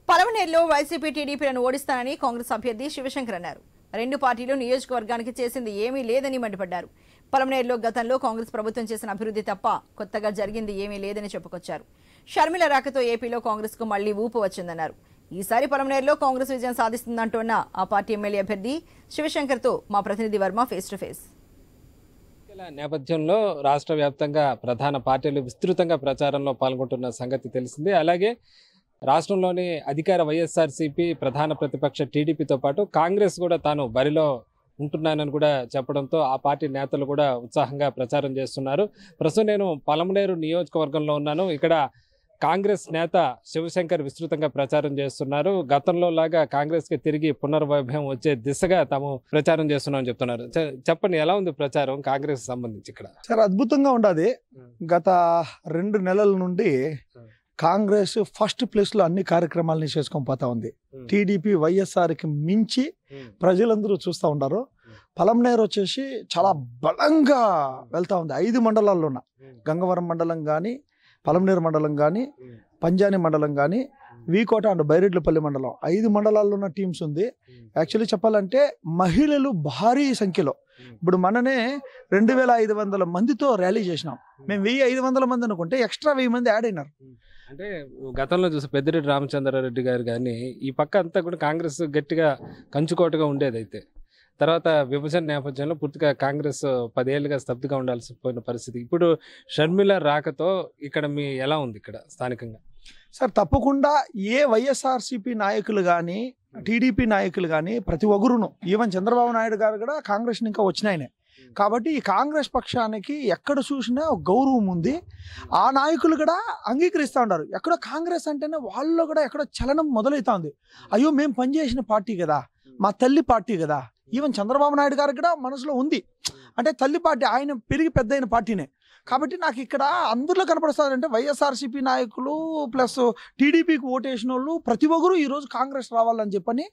పలమనేరులో YCP టీడీపీలను ఓడిస్తానని Congress అభ్యర్థి శివశంకర్ అన్నారు. రెండు పార్టీలు నియోజకవర్గానికి చేసింది ఏమీ లేదని మండిపడ్డారు. పలమనేరులో గతంలో కాంగ్రెస్ ప్రభుత్వం చేసిన అభివృద్ధి తప్ప కొత్తగా జరిగింది ఏమీ లేదని చెప్పుకొచ్చారు. షర్మిల రాకతో ఏపీలో కాంగ్రెస్ కు మళ్లీ ఊపు వచ్చిందన్నారు. ఈసారి పలమనేరులో కాంగ్రెస్ విజయం సాధిస్తుందంటున్న ఆ పార్టీ ఎమ్మెల్యే అభ్యర్థి శివశంకర్ తో మా ప్రతినిధి వర్మ ఫేస్ టు ఫేస్. నేపథ్యంలో రాష్ట్ర వ్యాప్తంగా ప్రధాన పార్టీలు విస్తృతంగా ప్రచారంలో పాల్గొంటున్న సంగతి తెలిసింది. అలాగే రాష్ట్రంలోని అధికార వైఎస్ఆర్సీపీ, ప్రధాన ప్రతిపక్ష టీడీపీతో పాటు కాంగ్రెస్ కూడా తాను బరిలో ఉంటున్నానని కూడా చెప్పడంతో ఆ పార్టీ నేతలు కూడా ఉత్సాహంగా ప్రచారం చేస్తున్నారు. ప్రస్తుతం నేను పలమనేరు నియోజకవర్గంలో ఉన్నాను. ఇక్కడ కాంగ్రెస్ నేత శివశంకర్ విస్తృతంగా ప్రచారం చేస్తున్నారు. గతంలో లాగా కాంగ్రెస్ కి తిరిగి పునర్వైభవం వచ్చే దిశగా తాము ప్రచారం చేస్తున్నామని చెప్తున్నారు. చెప్పండి, ఎలా ఉంది ప్రచారం కాంగ్రెస్ సంబంధించి? ఇక్కడ చాలా అద్భుతంగా ఉండదు. గత 2 నెలల నుండి కాంగ్రెస్ ఫస్ట్ ప్లేస్ లో అన్ని కార్యక్రమాలని చేసుకొని పోతా ఉంది. టీడీపీ వైఎస్ఆర్ కి మించి ప్రజలందరూ చూస్తూ ఉంటారు. పలమనేరు వచ్చేసి చాలా బలంగా వెళ్తా ఉంది. 5 మండలాల్లో ఉన్న గంగవరం మండలం కానీ, పలమనేరు మండలం కానీ, పంజాని మండలం కానీ, వీకోట అండ్ బైరెడ్లపల్లి మండలం 5 మండలాల్లో ఉన్న టీమ్స్ ఉంది. యాక్చువల్లీ చెప్పాలంటే మహిళలు భారీ సంఖ్యలో, ఇప్పుడు మననే 2500 మందితో ర్యాలీ చేసినాం. మేము 1500 మంది అనుకుంటే ఎక్స్ట్రా 1000 మంది యాడ్ అయినారు. అంటే గతంలో చూసి పెద్దిరెడ్డి రామచంద్రారెడ్డి గారు కానీ ఈ పక్క అంతా కూడా కాంగ్రెస్ గట్టిగా కంచుకోటగా ఉండేది. అయితే తర్వాత విభజన నేపథ్యంలో పూర్తిగా కాంగ్రెస్ 10 ఏళ్ళుగా స్తబ్దుగా ఉండాల్సి పోయిన పరిస్థితి. ఇప్పుడు షర్మిల రాకతో ఇక్కడ మీ ఎలా ఉంది ఇక్కడ స్థానికంగా? సార్, తప్పకుండా ఏ వైఎస్ఆర్సీపీ నాయకులు కానీ, టీడీపీ నాయకులు కానీ ప్రతి ఒక్కరును, ఈవెన్ చంద్రబాబు నాయుడు గారు కూడా కాంగ్రెస్ ఇంకా వచ్చినాయనే. కాబట్టి ఈ కాంగ్రెస్ పక్షానికి ఎక్కడ చూసినా ఒక గౌరవం ఉంది. ఆ నాయకులు కూడా అంగీకరిస్తూ ఉంటారు. ఎక్కడో కాంగ్రెస్ అంటేనే వాళ్ళలో కూడా ఎక్కడో చలనం మొదలవుతా ఉంది. అయ్యో, మేము పనిచేసిన పార్టీ కదా, మా తల్లి పార్టీ కదా. ఈవెన్ చంద్రబాబు నాయుడు గారికి కూడా మనసులో ఉంది. అంటే తల్లి పార్టీ, ఆయన పెరిగి పెద్ద అయిన పార్టీనే. కాబట్టి నాకు ఇక్కడ అందరిలో కనపడుతుందంటే వైఎస్ఆర్సీపీ నాయకులు ప్లస్ టీడీపీకి ఓటేసిన వాళ్ళు ప్రతి ఒక్కరు ఈరోజు కాంగ్రెస్ రావాలని చెప్పని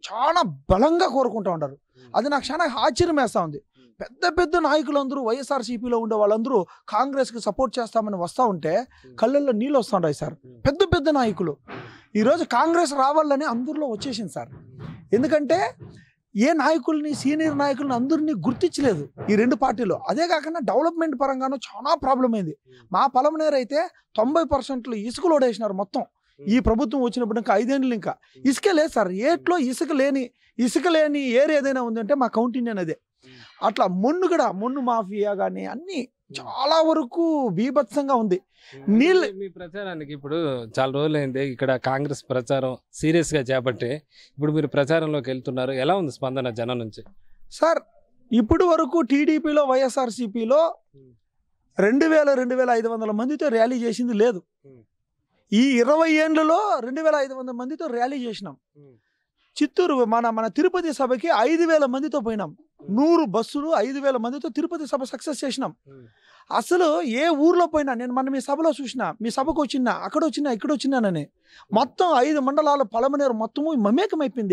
చాలా బలంగా కోరుకుంటూ ఉంటారు. అది నాకు చాలా ఆశ్చర్యం వేస్తూ ఉంది. పెద్ద పెద్ద నాయకులందరూ వైఎస్ఆర్సీపీలో ఉండే వాళ్ళందరూ కాంగ్రెస్కి సపోర్ట్ చేస్తామని వస్తూ ఉంటే కళ్ళల్లో నీళ్ళు వస్తుంటాయి సార్. పెద్ద పెద్ద నాయకులు ఈరోజు కాంగ్రెస్ రావాలని అందరిలో వచ్చేసింది సార్. ఎందుకంటే ఏ నాయకుల్ని, సీనియర్ నాయకుల్ని అందరినీ గుర్తించలేదు ఈ 2 పార్టీలు. అదే కాకుండా డెవలప్మెంట్ పరంగానూ చాలా ప్రాబ్లం అయింది. మా పలమనేరు అయితే 90% ఇసుకలు ఓడేసినారు మొత్తం. ఈ ప్రభుత్వం వచ్చినప్పుడు ఇంకా 5 ఏళ్ళు ఇంకా ఇసుక లేదు సార్. ఏట్లో ఇసుక లేని ఏరియా ఏదైనా ఉందంటే మా కౌంటింగ్ అనేది. అట్లా మొన్ను మాఫియా కానీ అన్ని చాలా వరకు బీభత్సంగా ఉంది. మీ ప్రచారానికి ఇప్పుడు చాలా రోజులైంది. ఇక్కడ కాంగ్రెస్ ప్రచారం సీరియస్ గా చేపట్టి ఇప్పుడు మీరు ప్రచారంలోకి వెళ్తున్నారు. ఎలా ఉంది స్పందన జనం నుంచి? సార్, ఇప్పుడు వరకు టీడీపీలో వైఎస్ఆర్సీపీలో 2500 మందితో ర్యాలీ చేసింది లేదు. ఈ 20 ఏళ్లలో 2500 మందితో ర్యాలీ చేసినాం. చిత్తూరు మన తిరుపతి సభకి 5000 మందితో పోయినాం. 100 బస్సులు 5000 మందితో తిరుపతి సభ సక్సెస్ చేసినాం. అసలు ఏ ఊర్లో పోయినా, నేను మన మీ సభలో చూసిన, మీ సభకు వచ్చినా, అక్కడ వచ్చినా, ఇక్కడ వచ్చినానని మొత్తం 5 మండలాల పలమనేరు మొత్తము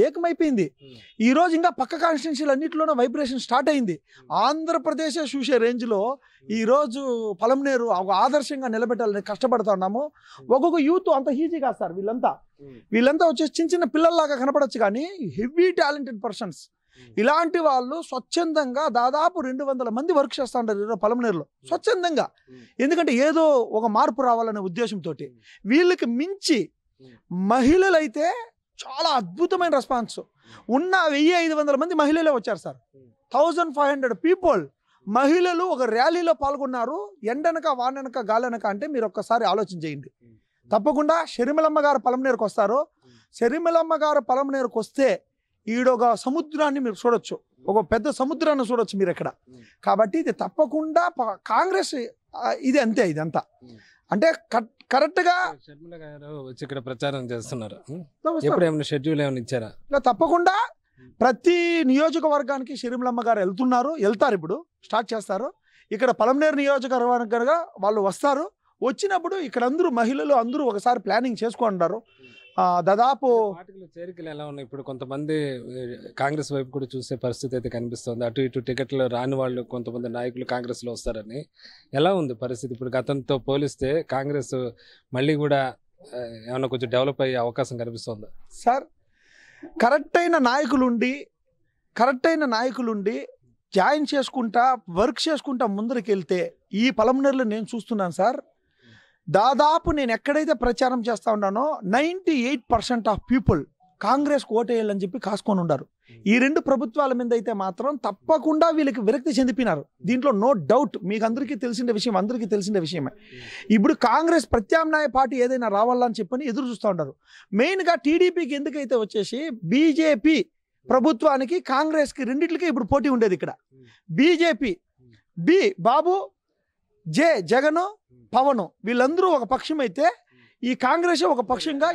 ఏకమైపోయింది. ఈ రోజు ఇంకా పక్క కాన్స్టిట్యున్సీలు అన్నింటిలోనే వైబ్రేషన్ స్టార్ట్ అయింది. ఆంధ్రప్రదేశ్ చూసే రేంజ్లో ఈరోజు పలమనేరు ఒక ఆదర్శంగా నిలబెట్టాలని కష్టపడుతున్నాము. ఒక్కొక్క యూత్ అంత ఈజీ కాదు సార్. వీళ్ళంతా వచ్చేసి చిన్న పిల్లల్లాగా కనపడచ్చు, కానీ హెవీ టాలెంటెడ్ పర్సన్స్. ఇలాంటి వాళ్ళు స్వచ్ఛందంగా దాదాపు 200 మంది వర్క్ చేస్తూ ఉంటారు పలమనేరులో స్వచ్ఛందంగా. ఎందుకంటే ఏదో ఒక మార్పు రావాలనే ఉద్దేశంతో. వీళ్ళకి మించి మహిళలైతే చాలా అద్భుతమైన రెస్పాన్స్. ఉన్న 1500 మంది మహిళలే వచ్చారు సార్. 1500 పీపుల్ మహిళలు ఒక ర్యాలీలో పాల్గొన్నారు. ఎండనక వాననక గాలనక అంటే మీరు ఒక్కసారి ఆలోచన చేయండి. తప్పకుండా షర్మిలమ్మ గారు పలమనేరుకు వస్తారు. షర్మిలమ్మ గారు పలమనేరుకు వస్తే ఈడొక సముద్రాన్ని మీరు చూడొచ్చు, ఒక పెద్ద సముద్రాన్ని చూడొచ్చు మీరు ఇక్కడ. కాబట్టి ఇది తప్పకుండా కాంగ్రెస్ ఇది అంతే. ఇదంతా అంటే కరెక్ట్ గా షర్మిల గారు వచ్చి ఇక్కడ ప్రచారం చేస్తున్నారు. ఎప్పుడేమైనా షెడ్యూల్ ఏమైనా ఇచ్చారా? తప్పకుండా ప్రతి నియోజకవర్గానికి షర్మిలమ్మ గారు వెళ్తారు. ఇప్పుడు స్టార్ట్ చేస్తారు. ఇక్కడ పలమనేరు నియోజకవర్గంగా వాళ్ళు వస్తారు. వచ్చినప్పుడు ఇక్కడ అందరూ మహిళలు అందరూ ఒకసారి ప్లానింగ్ చేసుకుంటారు. దాదాపు పార్టీలో చేరికలు ఎలా ఉన్నాయి? ఇప్పుడు కొంతమంది కాంగ్రెస్ వైపు కూడా చూసే పరిస్థితి అయితే కనిపిస్తుంది. అటు ఇటు టికెట్లు రాని వాళ్ళు కొంతమంది నాయకులు కాంగ్రెస్ లో వస్తారని. ఎలా ఉంది పరిస్థితి ఇప్పుడు? గతంతో పోలిస్తే కాంగ్రెస్ మళ్ళీ కూడా ఏమన్నా కొంచెం డెవలప్ అయ్యే అవకాశం కనిపిస్తుందా? సార్ కరెక్ట్ అయిన నాయకులుండి జాయిన్ చేసుకుంటా వర్క్ చేసుకుంటా ముందరికి వెళ్తే ఈ పలమనేరులో నేను చూస్తున్నాను సార్. దాదాపు నేను ఎక్కడైతే ప్రచారం చేస్తా ఉన్నానో 98% ఆఫ్ పీపుల్ కాంగ్రెస్కి ఓటేయాలని చెప్పి కాసుకొని ఉన్నారు. ఈ రెండు ప్రభుత్వాల మీద అయితే మాత్రం తప్పకుండా వీళ్ళకి విరక్తి చెందిపోయినారు. దీంట్లో నో డౌట్. మీకు అందరికీ తెలిసిన విషయమే. ఇప్పుడు కాంగ్రెస్ ప్రత్యామ్నాయ పార్టీ ఏదైనా రావాలని చెప్పని ఎదురు చూస్తూ ఉంటారు. మెయిన్గా టీడీపీకి ఎందుకైతే వచ్చేసి బీజేపీ ప్రభుత్వానికి కాంగ్రెస్కి రెండిట్లకే ఇప్పుడు పోటీ ఉండేది. ఇక్కడ బీజేపీ బాబు, జగను, పవను వీళ్ళందరూ ఒక పక్షం అయితే ఈ కాంగ్రెస్ ఒక పక్షంగా.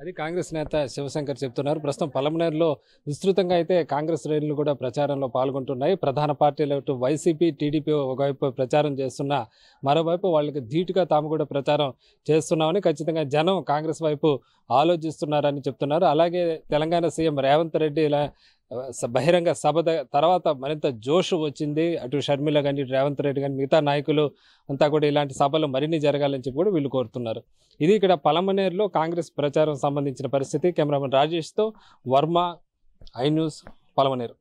అది కాంగ్రెస్ నేత శివశంకర్ చెప్తున్నారు. ప్రస్తుతం పలమనేరులో విస్తృతంగా అయితే కాంగ్రెస్ శ్రేణులు కూడా ప్రచారంలో పాల్గొంటున్నాయి. ప్రధాన పార్టీలు వైసీపీ, టీడీపీ ఒకవైపు ప్రచారం చేస్తున్నా మరోవైపు వాళ్ళకి ధీటుగా తాము కూడా ప్రచారం చేస్తున్నామని ఖచ్చితంగా జనం కాంగ్రెస్ వైపు ఆలోచిస్తున్నారని చెప్తున్నారు. అలాగే తెలంగాణ సీఎం రేవంత్ రెడ్డి ఇలా బహిరంగ సభ తర్వాత మరింత జోష్ వచ్చింది. అటు షర్మిల కానీ, రేవంత్ రెడ్డి కానీ, మిగతా నాయకులు అంతా కూడా ఇలాంటి సభలు మరిన్ని జరగాలని చెప్పి కూడా వీళ్ళు కోరుతున్నారు. ఇది ఇక్కడ పలమనేరులో కాంగ్రెస్ ప్రచారం సంబంధించిన పరిస్థితి. కెమెరామెన్ రాజేష్తో వర్మ, ఐ న్యూస్, పలమనేరు.